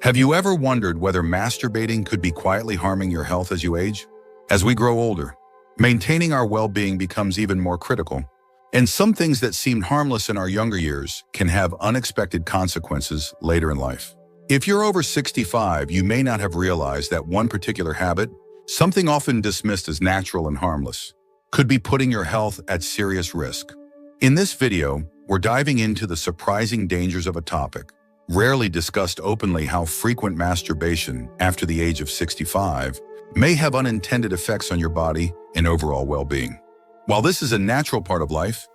Have you ever wondered whether masturbating could be quietly harming your health as you age? As we grow older, maintaining our well-being becomes even more critical, and some things that seemed harmless in our younger years can have unexpected consequences later in life. If you're over 65, you may not have realized that one particular habit, something often dismissed as natural and harmless, could be putting your health at serious risk. In this video, we're diving into the surprising dangers of a topic rarely discussed openly: how frequent masturbation after the age of 65 may have unintended effects on your body and overall well-being. While this is a natural part of life,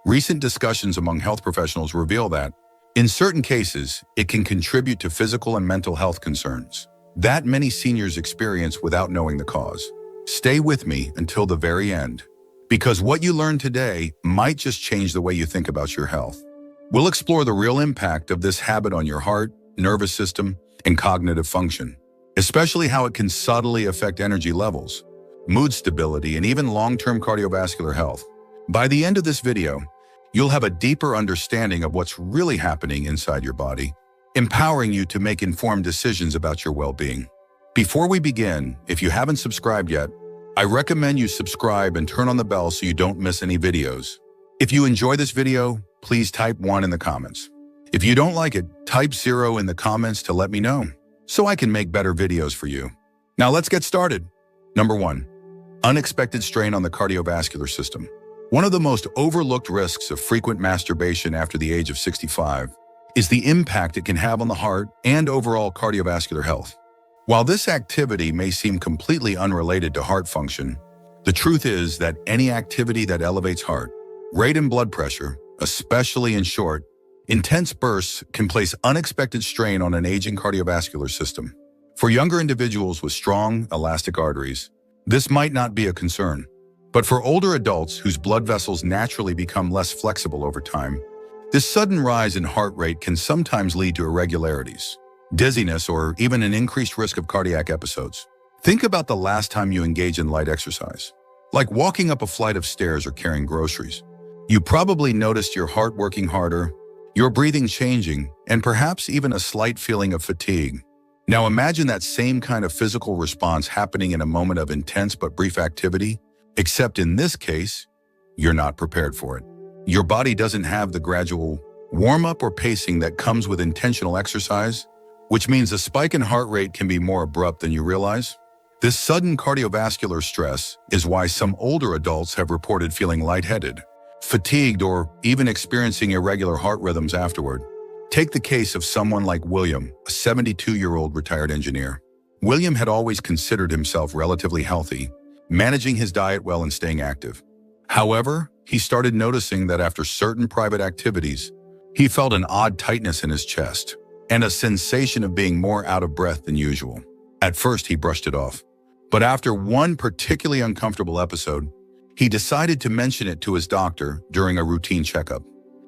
recent discussions among health professionals reveal that, in certain cases, it can contribute to physical and mental health concerns that many seniors experience without knowing the cause. Stay with me until the very end, because what you learn today might just change the way you think about your health. We'll explore the real impact of this habit on your heart, nervous system, and cognitive function, especially how it can subtly affect energy levels, mood stability, and even long-term cardiovascular health. By the end of this video, you'll have a deeper understanding of what's really happening inside your body, empowering you to make informed decisions about your well-being. Before we begin, if you haven't subscribed yet, I recommend you subscribe and turn on the bell so you don't miss any videos. If you enjoy this video, please type 1 in the comments. If you don't like it, type 0 in the comments to let me know, so I can make better videos for you. Now let's get started. Number 1. Unexpected strain on the cardiovascular system. One of the most overlooked risks of frequent masturbation after the age of 65 is the impact it can have on the heart and overall cardiovascular health. While this activity may seem completely unrelated to heart function, the truth is that any activity that elevates heart rate and blood pressure, especially in short, intense bursts, can place unexpected strain on an aging cardiovascular system. For younger individuals with strong, elastic arteries, this might not be a concern. But for older adults whose blood vessels naturally become less flexible over time, this sudden rise in heart rate can sometimes lead to irregularities, dizziness, or even an increased risk of cardiac episodes. Think about the last time you engaged in light exercise, like walking up a flight of stairs or carrying groceries. You probably noticed your heart working harder, your breathing changing, and perhaps even a slight feeling of fatigue. Now imagine that same kind of physical response happening in a moment of intense but brief activity, except in this case, you're not prepared for it. Your body doesn't have the gradual warm-up or pacing that comes with intentional exercise, which means a spike in heart rate can be more abrupt than you realize. This sudden cardiovascular stress is why some older adults have reported feeling lightheaded, fatigued, or even experiencing irregular heart rhythms afterward. Take the case of someone like William, a 72-year-old retired engineer. William had always considered himself relatively healthy, managing his diet well and staying active. However, he started noticing that after certain private activities, he felt an odd tightness in his chest and a sensation of being more out of breath than usual. At first, he brushed it off, but after one particularly uncomfortable episode, he decided to mention it to his doctor during a routine checkup.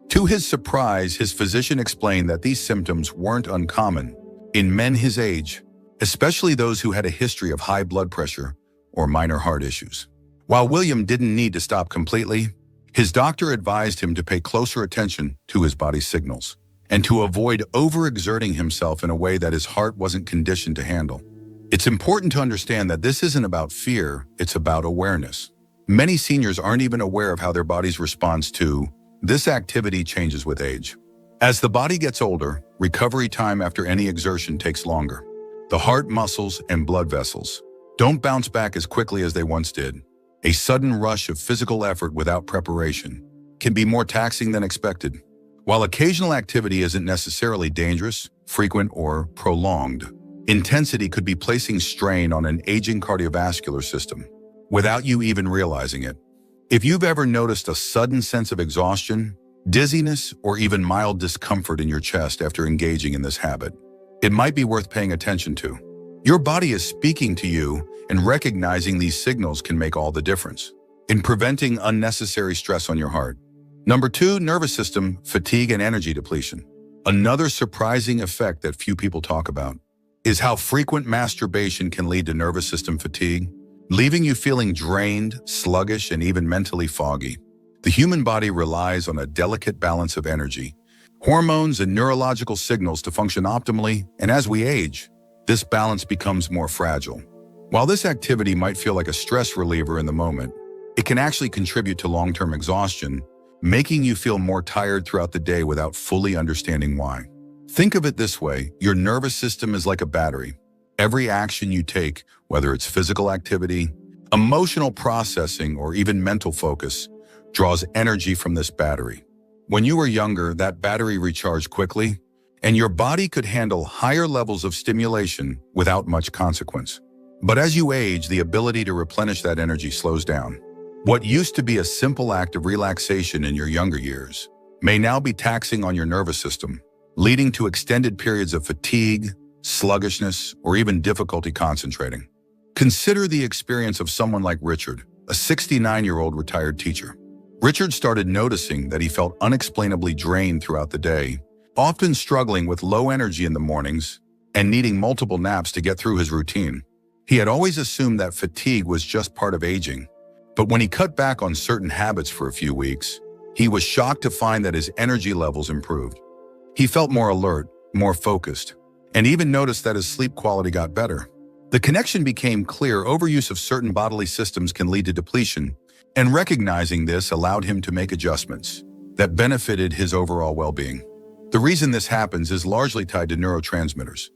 To his surprise, his physician explained that these symptoms weren't uncommon in men his age, especially those who had a history of high blood pressure or minor heart issues. While William didn't need to stop completely, his doctor advised him to pay closer attention to his body's signals and to avoid overexerting himself in a way that his heart wasn't conditioned to handle. It's important to understand that this isn't about fear, it's about awareness. Many seniors aren't even aware of how their body's response to this activity changes with age. As the body gets older, recovery time after any exertion takes longer. The heart muscles and blood vessels don't bounce back as quickly as they once did. A sudden rush of physical effort without preparation can be more taxing than expected. While occasional activity isn't necessarily dangerous, frequent, or prolonged, intensity could be placing strain on an aging cardiovascular system without you even realizing it. If you've ever noticed a sudden sense of exhaustion, dizziness, or even mild discomfort in your chest after engaging in this habit, it might be worth paying attention to. Your body is speaking to you, and recognizing these signals can make all the difference in preventing unnecessary stress on your heart. Number 2, nervous system, fatigue, and energy depletion. Another surprising effect that few people talk about is how frequent masturbation can lead to nervous system fatigue, leaving you feeling drained, sluggish, and even mentally foggy. The human body relies on a delicate balance of energy, hormones and neurological signals to function optimally, and as we age, this balance becomes more fragile. While this activity might feel like a stress reliever in the moment, it can actually contribute to long-term exhaustion, making you feel more tired throughout the day without fully understanding why. Think of it this way: your nervous system is like a battery. Every action you take, whether it's physical activity, emotional processing, or even mental focus, draws energy from this battery. When you were younger, that battery recharged quickly, and your body could handle higher levels of stimulation without much consequence. But as you age, the ability to replenish that energy slows down. What used to be a simple act of relaxation in your younger years may now be taxing on your nervous system, leading to extended periods of fatigue, sluggishness, or even difficulty concentrating. Consider the experience of someone like Richard, a 69-year-old retired teacher. Richard started noticing that he felt unexplainably drained throughout the day, often struggling with low energy in the mornings and needing multiple naps to get through his routine. He had always assumed that fatigue was just part of aging, but when he cut back on certain habits for a few weeks, he was shocked to find that his energy levels improved. He felt more alert, more focused, and even noticed that his sleep quality got better. The connection became clear: overuse of certain bodily systems can lead to depletion, and recognizing this allowed him to make adjustments that benefited his overall well-being. The reason this happens is largely tied to neurotransmitters,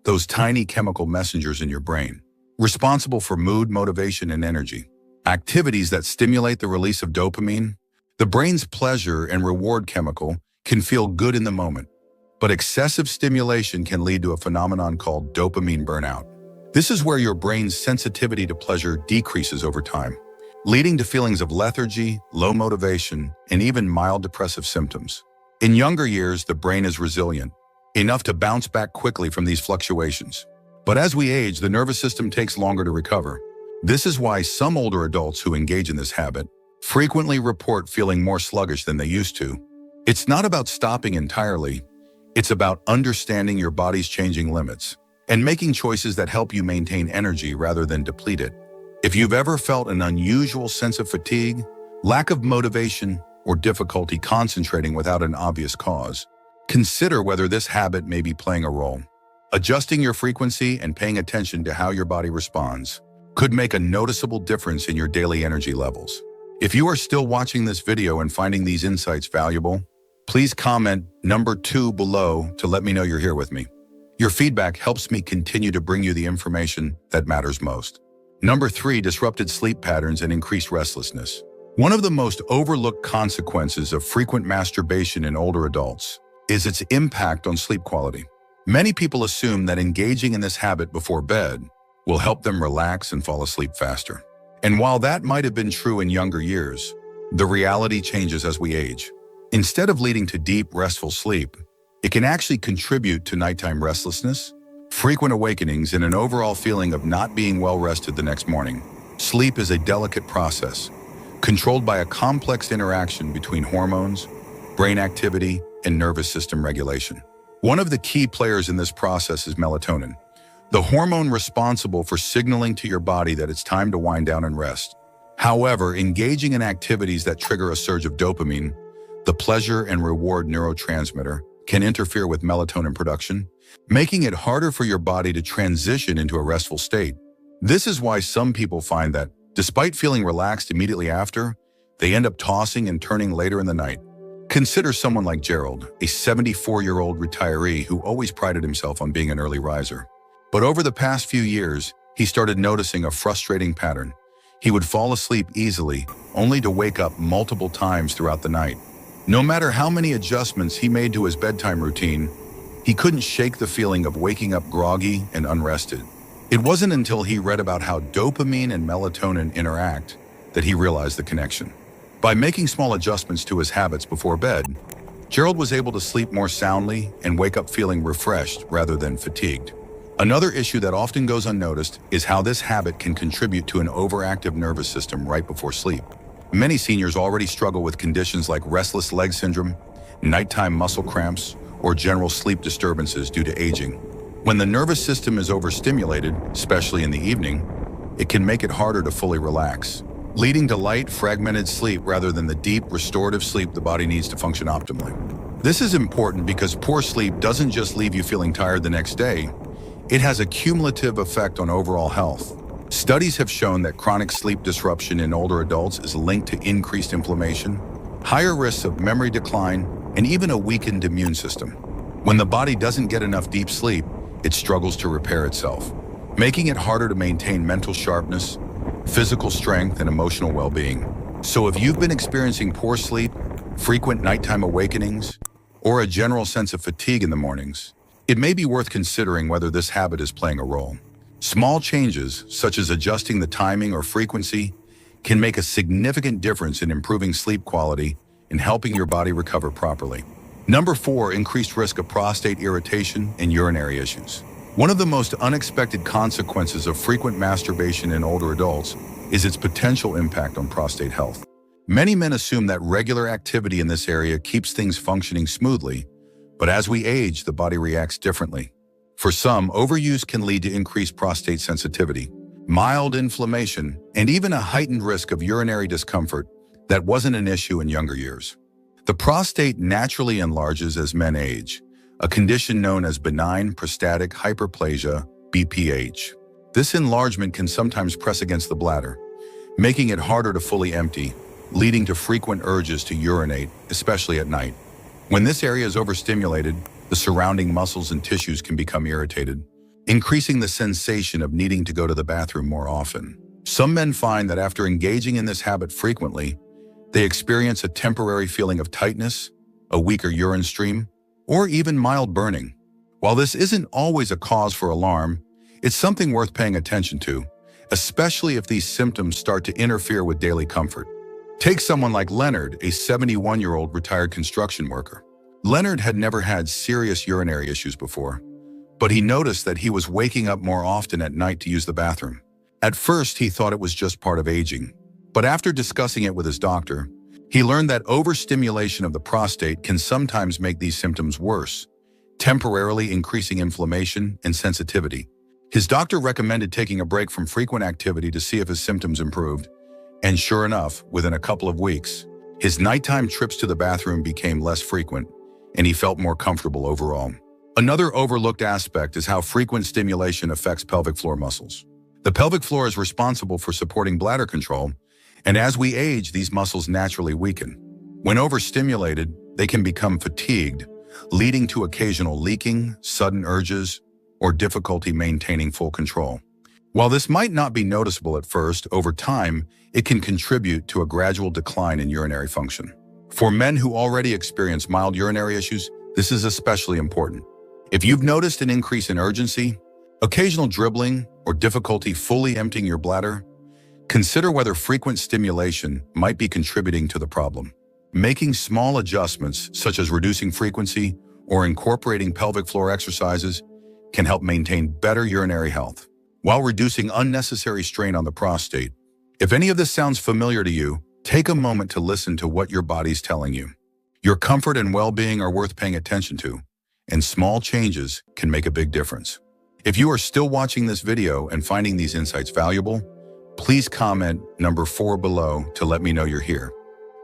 those tiny chemical messengers in your brain, responsible for mood, motivation, and energy. Activities that stimulate the release of dopamine, the brain's pleasure and reward chemical, can feel good in the moment, but excessive stimulation can lead to a phenomenon called dopamine burnout. This is where your brain's sensitivity to pleasure decreases over time, leading to feelings of lethargy, low motivation, and even mild depressive symptoms. In younger years, the brain is resilient, enough to bounce back quickly from these fluctuations. But as we age, the nervous system takes longer to recover. This is why some older adults who engage in this habit frequently report feeling more sluggish than they used to. It's not about stopping entirely. It's about understanding your body's changing limits and making choices that help you maintain energy rather than deplete it. If you've ever felt an unusual sense of fatigue, lack of motivation, or difficulty concentrating without an obvious cause, consider whether this habit may be playing a role. Adjusting your frequency and paying attention to how your body responds could make a noticeable difference in your daily energy levels. If you are still watching this video and finding these insights valuable, please comment number 2 below to let me know you're here with me. Your feedback helps me continue to bring you the information that matters most. Number 3, disrupted sleep patterns and increased restlessness. One of the most overlooked consequences of frequent masturbation in older adults is its impact on sleep quality. Many people assume that engaging in this habit before bed will help them relax and fall asleep faster. And while that might have been true in younger years, the reality changes as we age. Instead of leading to deep, restful sleep, it can actually contribute to nighttime restlessness, frequent awakenings, and an overall feeling of not being well rested the next morning. Sleep is a delicate process, controlled by a complex interaction between hormones, brain activity, and nervous system regulation. One of the key players in this process is melatonin, the hormone responsible for signaling to your body that it's time to wind down and rest. However, engaging in activities that trigger a surge of dopamine, the pleasure and reward neurotransmitter, can interfere with melatonin production, making it harder for your body to transition into a restful state. This is why some people find that, despite feeling relaxed immediately after, they end up tossing and turning later in the night. Consider someone like Gerald, a 74-year-old retiree who always prided himself on being an early riser. But over the past few years, he started noticing a frustrating pattern. He would fall asleep easily, only to wake up multiple times throughout the night. No matter how many adjustments he made to his bedtime routine, he couldn't shake the feeling of waking up groggy and unrested. It wasn't until he read about how dopamine and melatonin interact that he realized the connection. By making small adjustments to his habits before bed, Gerald was able to sleep more soundly and wake up feeling refreshed rather than fatigued. Another issue that often goes unnoticed is how this habit can contribute to an overactive nervous system right before sleep. Many seniors already struggle with conditions like restless leg syndrome, nighttime muscle cramps, or general sleep disturbances due to aging. When the nervous system is overstimulated, especially in the evening, it can make it harder to fully relax, leading to light, fragmented sleep rather than the deep, restorative sleep the body needs to function optimally. This is important because poor sleep doesn't just leave you feeling tired the next day, it has a cumulative effect on overall health. Studies have shown that chronic sleep disruption in older adults is linked to increased inflammation, higher risks of memory decline, and even a weakened immune system. When the body doesn't get enough deep sleep, it struggles to repair itself, making it harder to maintain mental sharpness, physical strength, and emotional well-being. So if you've been experiencing poor sleep, frequent nighttime awakenings, or a general sense of fatigue in the mornings, it may be worth considering whether this habit is playing a role. Small changes, such as adjusting the timing or frequency, can make a significant difference in improving sleep quality and helping your body recover properly. Number 4, increased risk of prostate irritation and urinary issues. One of the most unexpected consequences of frequent masturbation in older adults is its potential impact on prostate health. Many men assume that regular activity in this area keeps things functioning smoothly, but as we age, the body reacts differently. For some, overuse can lead to increased prostate sensitivity, mild inflammation, and even a heightened risk of urinary discomfort that wasn't an issue in younger years. The prostate naturally enlarges as men age, a condition known as benign prostatic hyperplasia, BPH. This enlargement can sometimes press against the bladder, making it harder to fully empty, leading to frequent urges to urinate, especially at night. When this area is overstimulated, the surrounding muscles and tissues can become irritated, increasing the sensation of needing to go to the bathroom more often. Some men find that after engaging in this habit frequently, they experience a temporary feeling of tightness, a weaker urine stream, or even mild burning. While this isn't always a cause for alarm, it's something worth paying attention to, especially if these symptoms start to interfere with daily comfort. Take someone like Leonard, a 71-year-old retired construction worker. Leonard had never had serious urinary issues before, but he noticed that he was waking up more often at night to use the bathroom. At first, he thought it was just part of aging, but after discussing it with his doctor, he learned that overstimulation of the prostate can sometimes make these symptoms worse, temporarily increasing inflammation and sensitivity. His doctor recommended taking a break from frequent activity to see if his symptoms improved, and sure enough, within a couple of weeks, his nighttime trips to the bathroom became less frequent, and he felt more comfortable overall. Another overlooked aspect is how frequent stimulation affects pelvic floor muscles. The pelvic floor is responsible for supporting bladder control, and as we age, these muscles naturally weaken. When overstimulated, they can become fatigued, leading to occasional leaking, sudden urges, or difficulty maintaining full control. While this might not be noticeable at first, over time, it can contribute to a gradual decline in urinary function. For men who already experience mild urinary issues, this is especially important. If you've noticed an increase in urgency, occasional dribbling, or difficulty fully emptying your bladder, consider whether frequent stimulation might be contributing to the problem. Making small adjustments, such as reducing frequency or incorporating pelvic floor exercises, can help maintain better urinary health, while reducing unnecessary strain on the prostate. If any of this sounds familiar to you, take a moment to listen to what your body's telling you. Your comfort and well-being are worth paying attention to, and small changes can make a big difference. If you are still watching this video and finding these insights valuable, please comment number 4 below to let me know you're here.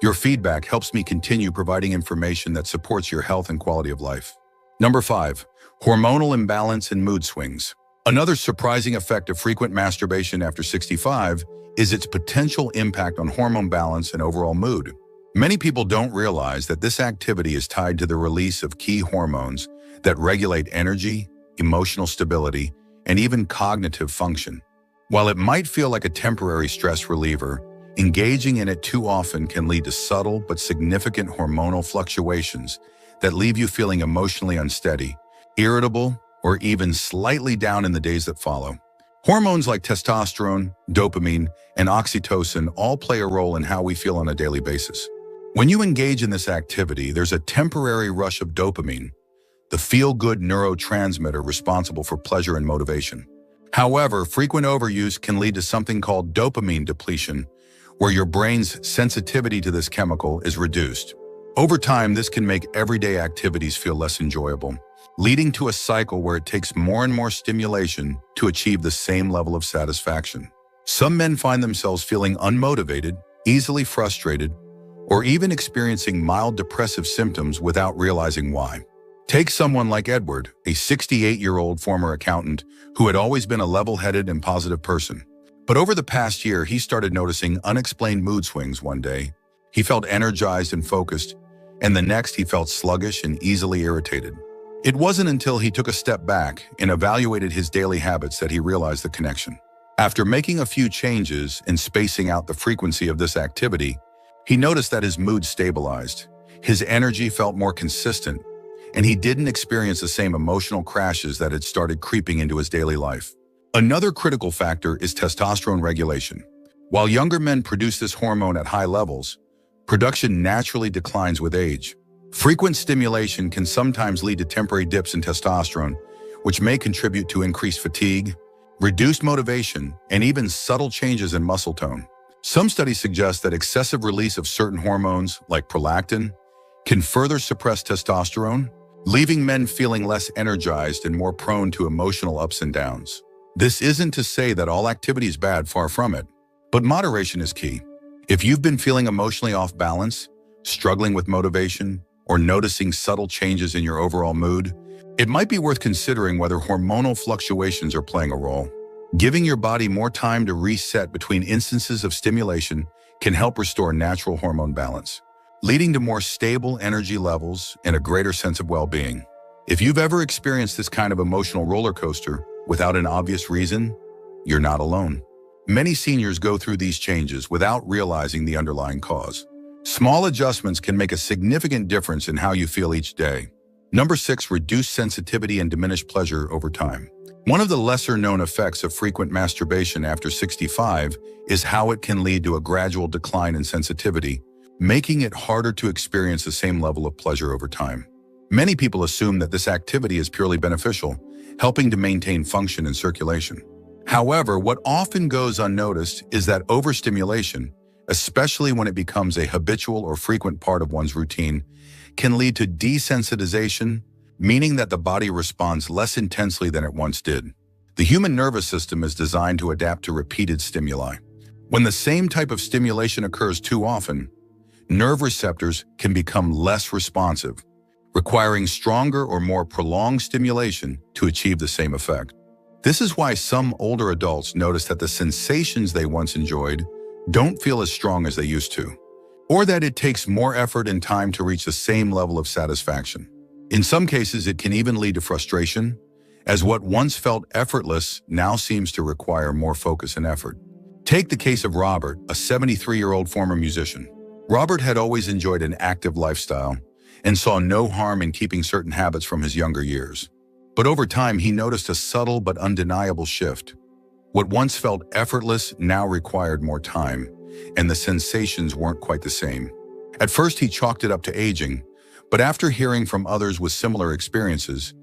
Your feedback helps me continue providing information that supports your health and quality of life. Number 5, hormonal imbalance and mood swings. Another surprising effect of frequent masturbation after 65 is its potential impact on hormone balance and overall mood. Many people don't realize that this activity is tied to the release of key hormones that regulate energy, emotional stability, and even cognitive function. While it might feel like a temporary stress reliever, engaging in it too often can lead to subtle but significant hormonal fluctuations that leave you feeling emotionally unsteady, irritable, or even slightly down in the days that follow. Hormones like testosterone, dopamine, and oxytocin all play a role in how we feel on a daily basis. When you engage in this activity, there's a temporary rush of dopamine, the feel-good neurotransmitter responsible for pleasure and motivation. However, frequent overuse can lead to something called dopamine depletion, where your brain's sensitivity to this chemical is reduced. Over time, this can make everyday activities feel less enjoyable, leading to a cycle where it takes more and more stimulation to achieve the same level of satisfaction. Some men find themselves feeling unmotivated, easily frustrated, or even experiencing mild depressive symptoms without realizing why. Take someone like Edward, a 68-year-old former accountant who had always been a level-headed and positive person. But over the past year, he started noticing unexplained mood swings. One day, he felt energized and focused, and the next he felt sluggish and easily irritated. It wasn't until he took a step back and evaluated his daily habits that he realized the connection. After making a few changes and spacing out the frequency of this activity, he noticed that his mood stabilized, his energy felt more consistent, and he didn't experience the same emotional crashes that had started creeping into his daily life. Another critical factor is testosterone regulation. While younger men produce this hormone at high levels, production naturally declines with age. Frequent stimulation can sometimes lead to temporary dips in testosterone, which may contribute to increased fatigue, reduced motivation, and even subtle changes in muscle tone. Some studies suggest that excessive release of certain hormones, like prolactin, can further suppress testosterone, leaving men feeling less energized and more prone to emotional ups and downs. This isn't to say that all activity is bad, far from it, but moderation is key. If you've been feeling emotionally off balance, struggling with motivation, or noticing subtle changes in your overall mood, it might be worth considering whether hormonal fluctuations are playing a role. Giving your body more time to reset between instances of stimulation can help restore natural hormone balance, leading to more stable energy levels and a greater sense of well-being. If you've ever experienced this kind of emotional roller coaster without an obvious reason, you're not alone. Many seniors go through these changes without realizing the underlying cause. Small adjustments can make a significant difference in how you feel each day. Number 6, reduce sensitivity and diminish pleasure over time. One of the lesser-known effects of frequent masturbation after 65 is how it can lead to a gradual decline in sensitivity, making it harder to experience the same level of pleasure over time. Many people assume that this activity is purely beneficial, helping to maintain function and circulation. However, what often goes unnoticed is that overstimulation, especially when it becomes a habitual or frequent part of one's routine, can lead to desensitization, meaning that the body responds less intensely than it once did. The human nervous system is designed to adapt to repeated stimuli. When the same type of stimulation occurs too often, nerve receptors can become less responsive, requiring stronger or more prolonged stimulation to achieve the same effect. This is why some older adults notice that the sensations they once enjoyed don't feel as strong as they used to, or that it takes more effort and time to reach the same level of satisfaction. In some cases, it can even lead to frustration, as what once felt effortless now seems to require more focus and effort. Take the case of Robert, a 73-year-old former musician. Robert had always enjoyed an active lifestyle and saw no harm in keeping certain habits from his younger years. But over time, he noticed a subtle but undeniable shift. What once felt effortless now required more time, and the sensations weren't quite the same. At first, he chalked it up to aging, but after hearing from others with similar experiences,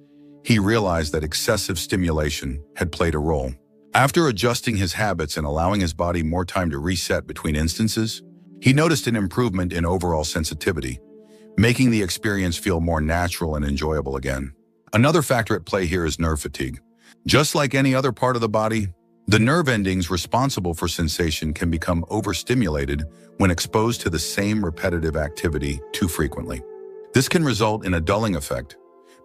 he realized that excessive stimulation had played a role. After adjusting his habits and allowing his body more time to reset between instances, he noticed an improvement in overall sensitivity, making the experience feel more natural and enjoyable again. Another factor at play here is nerve fatigue. Just like any other part of the body, the nerve endings responsible for sensation can become overstimulated when exposed to the same repetitive activity too frequently. This can result in a dulling effect,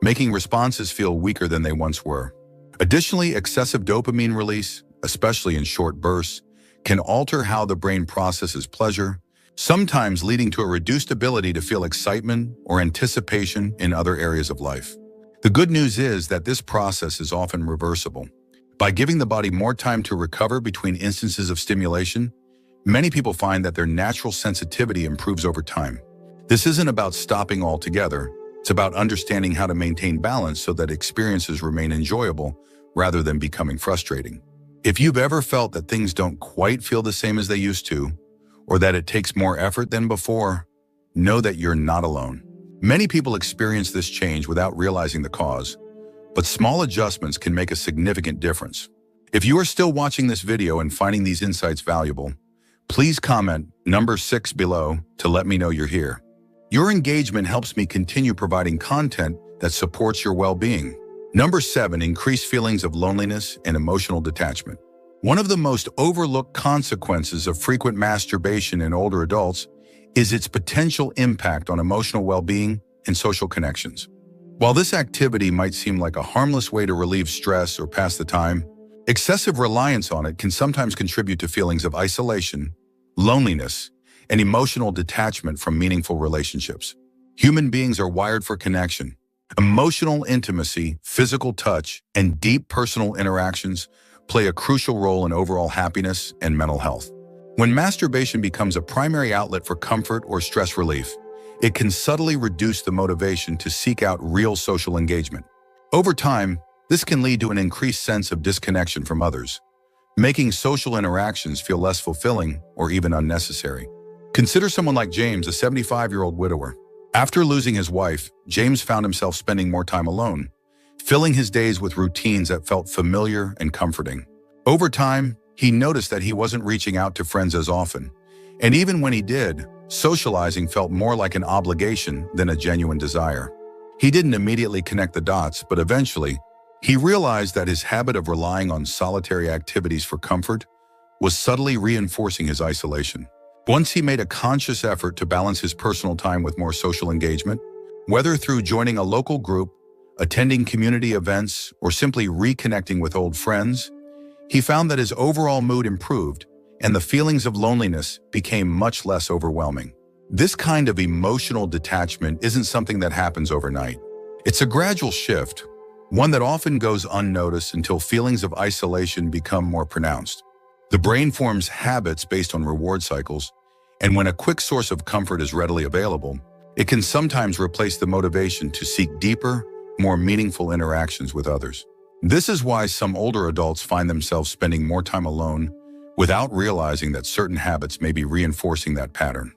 making responses feel weaker than they once were. Additionally, excessive dopamine release, especially in short bursts, can alter how the brain processes pleasure, sometimes leading to a reduced ability to feel excitement or anticipation in other areas of life. The good news is that this process is often reversible. By giving the body more time to recover between instances of stimulation, many people find that their natural sensitivity improves over time. This isn't about stopping altogether. It's about understanding how to maintain balance so that experiences remain enjoyable rather than becoming frustrating. If you've ever felt that things don't quite feel the same as they used to, or that it takes more effort than before, know that you're not alone. Many people experience this change without realizing the cause, but small adjustments can make a significant difference. If you are still watching this video and finding these insights valuable, please comment number 6 below to let me know you're here. Your engagement helps me continue providing content that supports your well-being. Number 7, increase feelings of loneliness and emotional detachment. One of the most overlooked consequences of frequent masturbation in older adults is its potential impact on emotional well-being and social connections. While this activity might seem like a harmless way to relieve stress or pass the time, excessive reliance on it can sometimes contribute to feelings of isolation, loneliness, and emotional detachment from meaningful relationships. Human beings are wired for connection. Emotional intimacy, physical touch, and deep personal interactions play a crucial role in overall happiness and mental health. When masturbation becomes a primary outlet for comfort or stress relief, it can subtly reduce the motivation to seek out real social engagement. Over time, this can lead to an increased sense of disconnection from others, making social interactions feel less fulfilling or even unnecessary. Consider someone like James, a 75-year-old widower. After losing his wife, James found himself spending more time alone, filling his days with routines that felt familiar and comforting. Over time, he noticed that he wasn't reaching out to friends as often, and even when he did, socializing felt more like an obligation than a genuine desire. He didn't immediately connect the dots, but eventually, he realized that his habit of relying on solitary activities for comfort was subtly reinforcing his isolation. Once he made a conscious effort to balance his personal time with more social engagement, whether through joining a local group, attending community events, or simply reconnecting with old friends, he found that his overall mood improved and the feelings of loneliness became much less overwhelming. This kind of emotional detachment isn't something that happens overnight. It's a gradual shift, one that often goes unnoticed until feelings of isolation become more pronounced. The brain forms habits based on reward cycles, and when a quick source of comfort is readily available, it can sometimes replace the motivation to seek deeper, more meaningful interactions with others. This is why some older adults find themselves spending more time alone without realizing that certain habits may be reinforcing that pattern.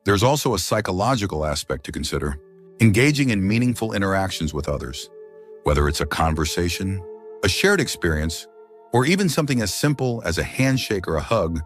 There's also a psychological aspect to consider. Engaging in meaningful interactions with others, whether it's a conversation, a shared experience, or even something as simple as a handshake or a hug,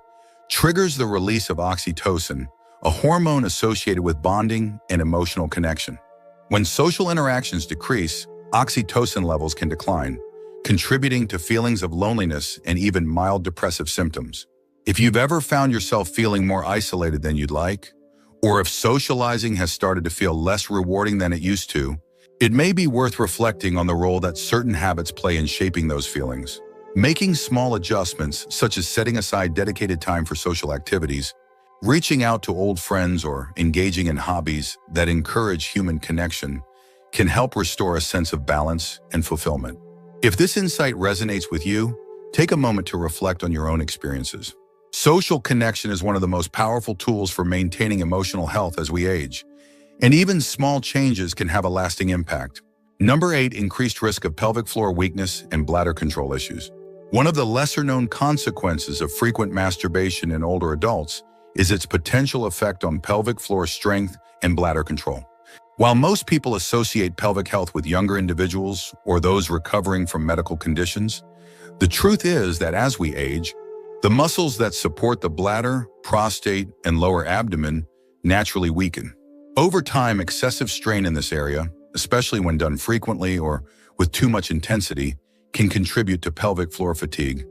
triggers the release of oxytocin, a hormone associated with bonding and emotional connection. When social interactions decrease, oxytocin levels can decline, contributing to feelings of loneliness and even mild depressive symptoms. If you've ever found yourself feeling more isolated than you'd like, or if socializing has started to feel less rewarding than it used to, it may be worth reflecting on the role that certain habits play in shaping those feelings. Making small adjustments, such as setting aside dedicated time for social activities, reaching out to old friends, or engaging in hobbies that encourage human connection, can help restore a sense of balance and fulfillment. If this insight resonates with you, take a moment to reflect on your own experiences. Social connection is one of the most powerful tools for maintaining emotional health as we age, and even small changes can have a lasting impact. Number 8, increased risk of pelvic floor weakness and bladder control issues. One of the lesser-known consequences of frequent masturbation in older adults is its potential effect on pelvic floor strength and bladder control. While most people associate pelvic health with younger individuals or those recovering from medical conditions, the truth is that as we age, the muscles that support the bladder, prostate, and lower abdomen naturally weaken. Over time, excessive strain in this area, especially when done frequently or with too much intensity, can contribute to pelvic floor fatigue,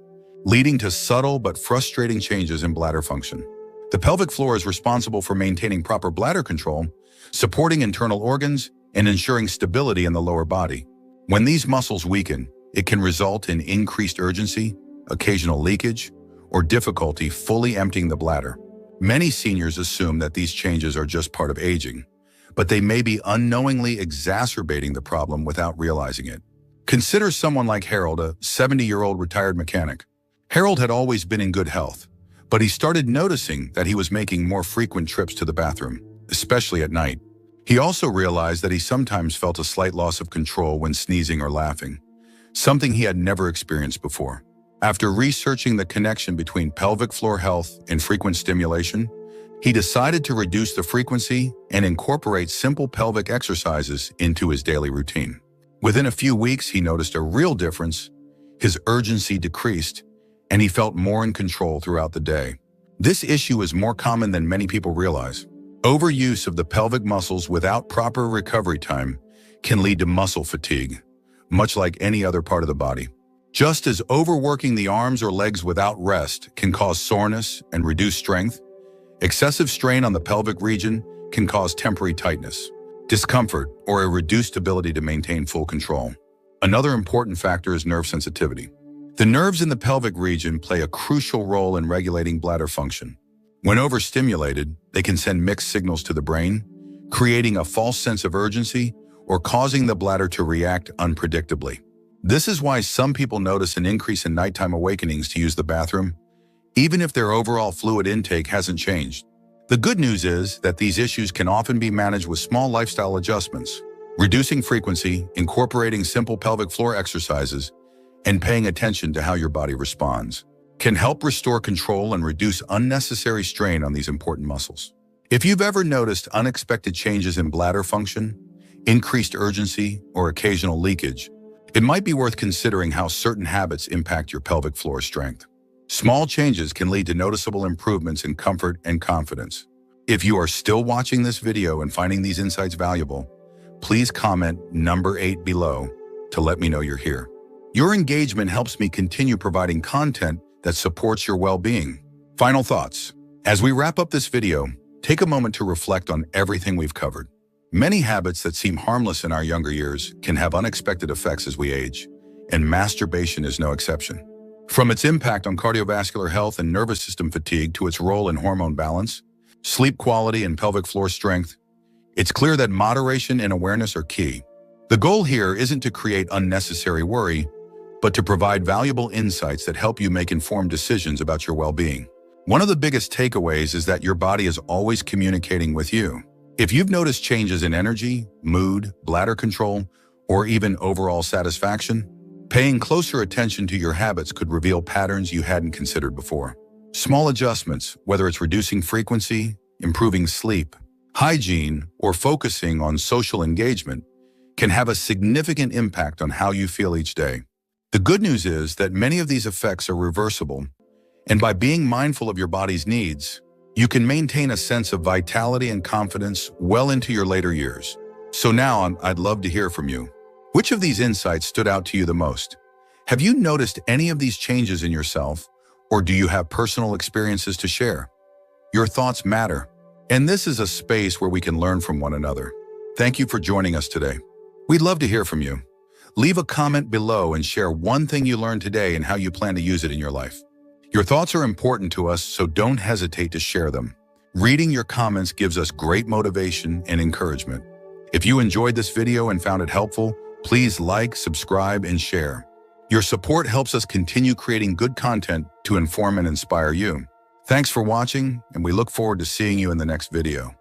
leading to subtle but frustrating changes in bladder function. The pelvic floor is responsible for maintaining proper bladder control, supporting internal organs, and ensuring stability in the lower body. When these muscles weaken, it can result in increased urgency, occasional leakage, or difficulty fully emptying the bladder. Many seniors assume that these changes are just part of aging, but they may be unknowingly exacerbating the problem without realizing it. Consider someone like Harold, a 70-year-old retired mechanic. Harold had always been in good health, but he started noticing that he was making more frequent trips to the bathroom, especially at night. He also realized that he sometimes felt a slight loss of control when sneezing or laughing, something he had never experienced before. After researching the connection between pelvic floor health and frequent stimulation, he decided to reduce the frequency and incorporate simple pelvic exercises into his daily routine. Within a few weeks, he noticed a real difference. His urgency decreased, and he felt more in control throughout the day. This issue is more common than many people realize. Overuse of the pelvic muscles without proper recovery time can lead to muscle fatigue, much like any other part of the body. Just as overworking the arms or legs without rest can cause soreness and reduce strength, Excessive strain on the pelvic region can cause temporary tightness, discomfort, or a reduced ability to maintain full control. Another important factor is nerve sensitivity. The nerves in the pelvic region play a crucial role in regulating bladder function. When overstimulated, they can send mixed signals to the brain, creating a false sense of urgency or causing the bladder to react unpredictably. This is why some people notice an increase in nighttime awakenings to use the bathroom, even if their overall fluid intake hasn't changed. The good news is that these issues can often be managed with small lifestyle adjustments. Reducing frequency, incorporating simple pelvic floor exercises, and paying attention to how your body responds can help restore control and reduce unnecessary strain on these important muscles. If you've ever noticed unexpected changes in bladder function, increased urgency, or occasional leakage, it might be worth considering how certain habits impact your pelvic floor strength. Small changes can lead to noticeable improvements in comfort and confidence. If you are still watching this video and finding these insights valuable, please comment number 8 below to let me know you're here. Your engagement helps me continue providing content that supports your well-being. Final thoughts. As we wrap up this video, take a moment to reflect on everything we've covered. Many habits that seem harmless in our younger years can have unexpected effects as we age, and masturbation is no exception. From its impact on cardiovascular health and nervous system fatigue to its role in hormone balance, sleep quality, and pelvic floor strength, it's clear that moderation and awareness are key. The goal here isn't to create unnecessary worry, but to provide valuable insights that help you make informed decisions about your well-being. One of the biggest takeaways is that your body is always communicating with you. If you've noticed changes in energy, mood, bladder control, or even overall satisfaction, paying closer attention to your habits could reveal patterns you hadn't considered before. Small adjustments, whether it's reducing frequency, improving sleep, hygiene, or focusing on social engagement, can have a significant impact on how you feel each day. The good news is that many of these effects are reversible, and by being mindful of your body's needs, you can maintain a sense of vitality and confidence well into your later years. So now I'd love to hear from you. Which of these insights stood out to you the most? Have you noticed any of these changes in yourself, or do you have personal experiences to share? Your thoughts matter, and this is a space where we can learn from one another. Thank you for joining us today. We'd love to hear from you. Leave a comment below and share one thing you learned today and how you plan to use it in your life. Your thoughts are important to us, so don't hesitate to share them. Reading your comments gives us great motivation and encouragement. If you enjoyed this video and found it helpful, please like, subscribe, and share. Your support helps us continue creating good content to inform and inspire you. Thanks for watching, and we look forward to seeing you in the next video.